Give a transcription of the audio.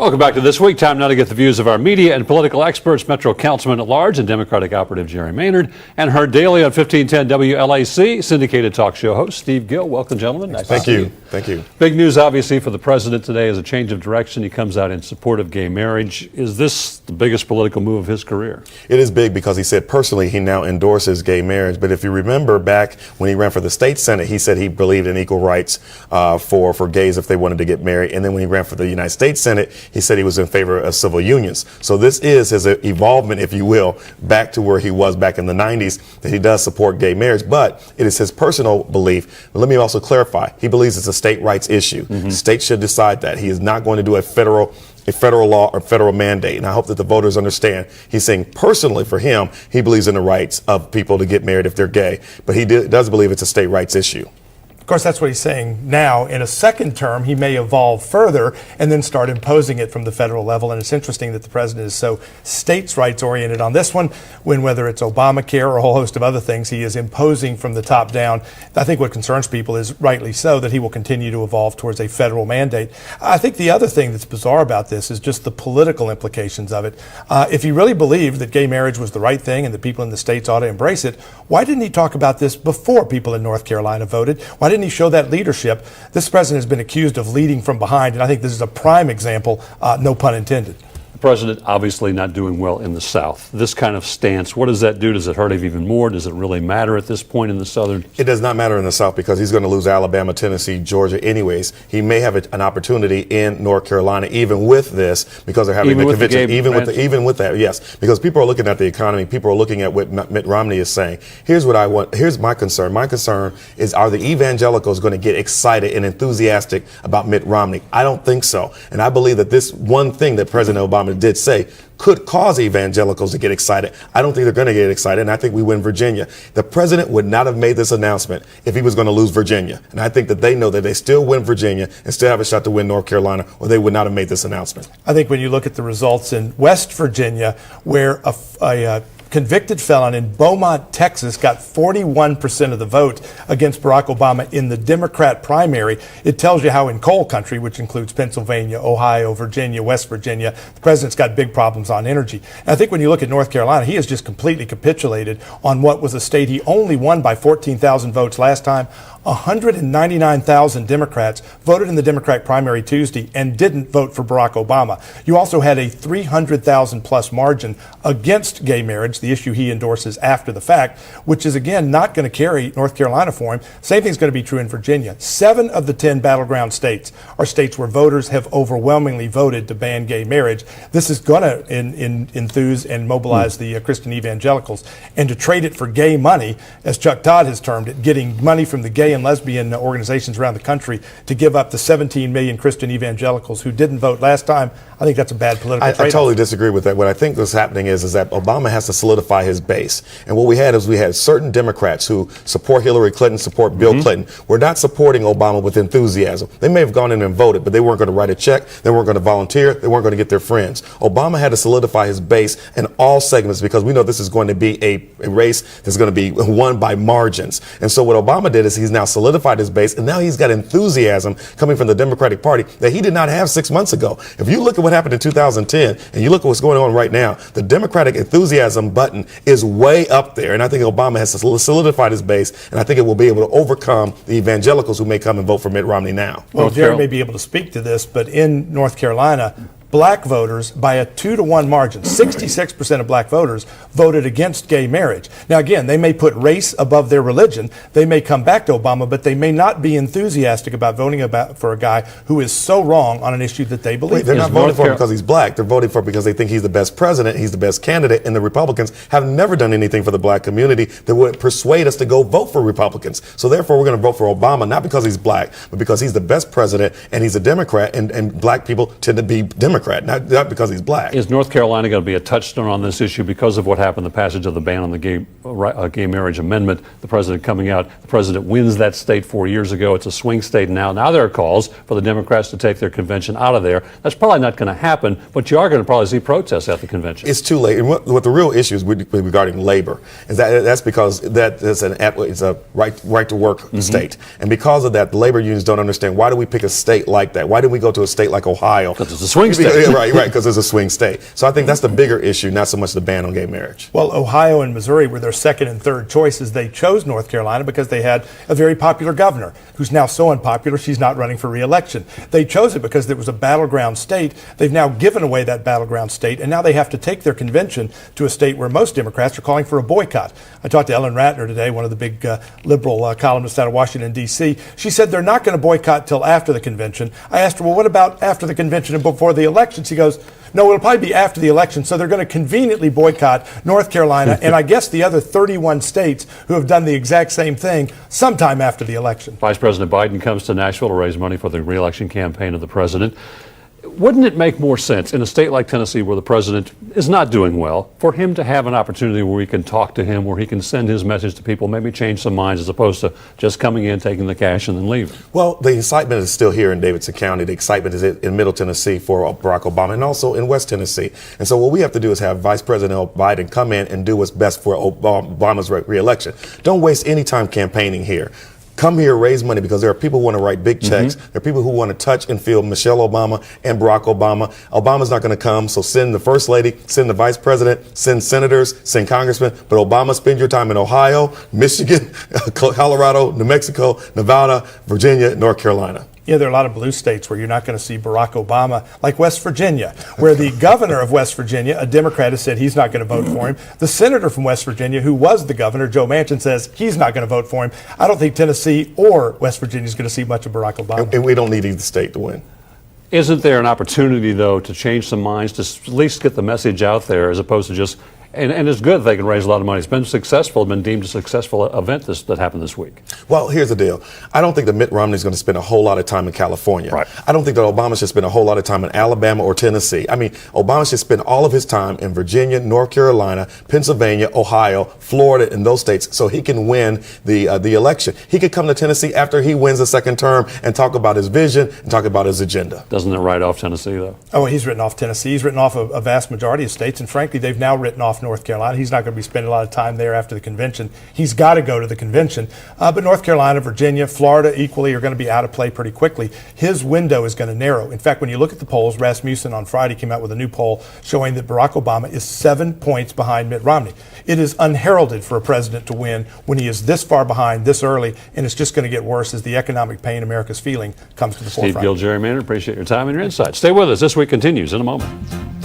Welcome back to This Week. Time now to get the views of our media and political experts, Metro Councilman at Large and Democratic Operative Jerry Maynard, and heard daily on 1510 WLAC, syndicated talk show host Steve Gill. Welcome, gentlemen. Nice Thank you. Thank you. Big news, obviously, for the president today is a change of direction. He comes out in support of gay marriage. Is this the biggest political move of his career? It is big because he said personally he now endorses gay marriage. But if you remember back when he ran for the state senate, he said he believed in equal rights for gays if they wanted to get married. And then when he ran for the United States Senate, he said he was in favor of civil unions. So this is his evolvement, if you will, back to where he was back in the 90s, that he does support gay marriage. But it is his personal belief. But let me also clarify. He believes it's a state rights issue. States should decide that. He is not going to do a federal law or federal mandate. And I hope that the voters understand. He's saying personally for him, he believes in the rights of people to get married if they're gay. But he does believe it's a state rights issue. Of course, that's what he's saying now. In a second term, he may evolve further and then start imposing it from the federal level. And it's interesting that the president is so states' rights oriented on this one, when whether it's Obamacare or a whole host of other things, he is imposing from the top down. I think what concerns people is rightly so that he will continue to evolve towards a federal mandate. I think the other thing that's bizarre about this is just the political implications of it. If he really believed that gay marriage was the right thing and that people in the states ought to embrace it, why didn't he talk about this before people in North Carolina voted? Why didn't he show that leadership? This president has been accused of leading from behind, and I think this is a prime example, no pun intended. The president obviously not doing well in the South. This kind of stance, what does that do? Does it hurt him even more? Does it really matter at this point in the Southern? It does not matter in the South because he's going to lose Alabama, Tennessee, Georgia anyways. He may have an opportunity in North Carolina even with this because they're having the convention. Even with that, yes. Because people are looking at the economy. People are looking at what Mitt Romney is saying. Here's what I want. Here's my concern. My concern is, are the evangelicals going to get excited and enthusiastic about Mitt Romney? I don't think so. And I believe that this one thing that President Obama did say could cause evangelicals to get excited. I don't think they're going to get excited, and I think we win Virginia. The president would not have made this announcement if he was going to lose Virginia. And I think that they know that they still win Virginia and still have a shot to win North Carolina, or they would not have made this announcement. I think when you look at the results in West Virginia, where a convicted felon in Beaumont, Texas, got 41% of the vote against Barack Obama in the Democrat primary. It tells you how in coal country, which includes Pennsylvania, Ohio, Virginia, West Virginia, the president's got big problems on energy. And I think when you look at North Carolina, he has just completely capitulated on what was a state he only won by 14,000 votes last time. 199,000 Democrats voted in the Democratic primary Tuesday and didn't vote for Barack Obama. You also had a 300,000 plus margin against gay marriage, the issue he endorses after the fact, which is again not going to carry North Carolina for him. Same thing's going to be true in Virginia. 7 of the 10 battleground states are states where voters have overwhelmingly voted to ban gay marriage. This is going to enthuse and mobilize the Christian evangelicals. And to trade it for gay money, as Chuck Todd has termed it, getting money from the gay and lesbian organizations around the country to give up the 17 million Christian evangelicals who didn't vote last time, I think that's a bad political trade-off. I totally disagree with that. What I think what's happening is that Obama has to solidify his base. And what we had certain Democrats who support Hillary Clinton, support Bill Clinton, were not supporting Obama with enthusiasm. They may have gone in and voted, but they weren't going to write a check, they weren't going to volunteer, they weren't going to get their friends. Obama had to solidify his base in all segments because we know this is going to be a race that's going to be won by margins. And so what Obama did is he's now solidified his base, and now he's got enthusiasm coming from the Democratic Party that he did not have 6 months ago. If you look at what happened in 2010 and you look at what's going on right now, the Democratic enthusiasm button is way up there, and I think Obama has solidified his base, and I think it will be able to overcome the evangelicals who may come and vote for Mitt Romney now. Well, Jerry may be able to speak to this, but in North Carolina, black voters by a 2-to-1 margin, 66% of black voters voted against gay marriage. Now, again, they may put race above their religion. They may come back to Obama, but they may not be enthusiastic about voting for a guy who is so wrong on an issue that they believe. They're not voting for him because he's black. They're voting for him because they think he's the best president, he's the best candidate, and the Republicans have never done anything for the black community that would persuade us to go vote for Republicans. So therefore, we're going to vote for Obama, not because he's black, but because he's the best president and he's a Democrat, and black people tend to be Democrats. Not because he's black. Is North Carolina going to be a touchstone on this issue because of what happened, the passage of the ban on the gay marriage amendment, the president coming out? The president wins that state 4 years ago. It's a swing state now. Now there are calls for the Democrats to take their convention out of there. That's probably not going to happen, but you are going to probably see protests at the convention. It's too late. And what the real issue is regarding labor is that's because it's a right to work state. And because of that, the labor unions don't understand, why do we pick a state like that? Why did we go to a state like Ohio? Because it's a swing state. state. Yeah, right, because it's a swing state. So I think that's the bigger issue, not so much the ban on gay marriage. Well, Ohio and Missouri were their second and third choices. They chose North Carolina because they had a very popular governor who's now so unpopular she's not running for re-election. They chose it because it was a battleground state. They've now given away that battleground state, and now they have to take their convention to a state where most Democrats are calling for a boycott. I talked to Ellen Ratner today, one of the big liberal columnists out of Washington, D.C. She said they're not going to boycott till after the convention. I asked her, well, what about after the convention and before the election? She goes, no, it'll probably be after the election, so they're going to conveniently boycott North Carolina and I guess the other 31 states who have done the exact same thing sometime after the election. Vice President Biden comes to Nashville to raise money for the re-election campaign of the president. Wouldn't it make more sense in a state like Tennessee where the president is not doing well for him to have an opportunity where we can talk to him, where he can send his message to people, maybe change some minds as opposed to just coming in, taking the cash and then leaving? Well, the excitement is still here in Davidson County. The excitement is in Middle Tennessee for Barack Obama and also in West Tennessee. And so what we have to do is have Vice President Biden come in and do what's best for Obama's re-election. Don't waste any time campaigning here. Come here, raise money, because there are people who want to write big checks. There are people who want to touch and feel Michelle Obama and Barack Obama. Obama's not going to come, so send the First Lady, send the Vice President, send senators, send congressmen. But Obama, spend your time in Ohio, Michigan, Colorado, New Mexico, Nevada, Virginia, North Carolina. Yeah, there are a lot of blue states where you're not going to see Barack Obama, like West Virginia, where the governor of West Virginia, a Democrat, has said he's not going to vote for him. The senator from West Virginia, who was the governor, Joe Manchin, says he's not going to vote for him. I don't think Tennessee or West Virginia is going to see much of Barack Obama. And we don't need either state to win. Isn't there an opportunity, though, to change some minds, to at least get the message out there as opposed to just, and it's good they can raise a lot of money. It's been successful, been deemed a successful event that happened this week. Well, here's the deal. I don't think that Mitt Romney is going to spend a whole lot of time in California. Right. I don't think that Obama should spend a whole lot of time in Alabama or Tennessee. I mean, Obama should spend all of his time in Virginia, North Carolina, Pennsylvania, Ohio, Florida, and those states so he can win the election. He could come to Tennessee after he wins the second term and talk about his vision and talk about his agenda. Doesn't it write off Tennessee, though? Oh, he's written off Tennessee. He's written off a vast majority of states. And frankly, they've now written off North Carolina. He's not going to be spending a lot of time there after the convention. He's got to go to the convention. But North Carolina, Virginia, Florida equally are going to be out of play pretty quickly. His window is going to narrow. In fact, when you look at the polls, Rasmussen on Friday came out with a new poll showing that Barack Obama is 7 points behind Mitt Romney. It is unheralded for a president to win when he is this far behind this early, and it's just going to get worse as the economic pain America's feeling comes to the forefront. Steve Gill, Jerry Maynard, appreciate your time and your insights. Stay with us. This week continues in a moment.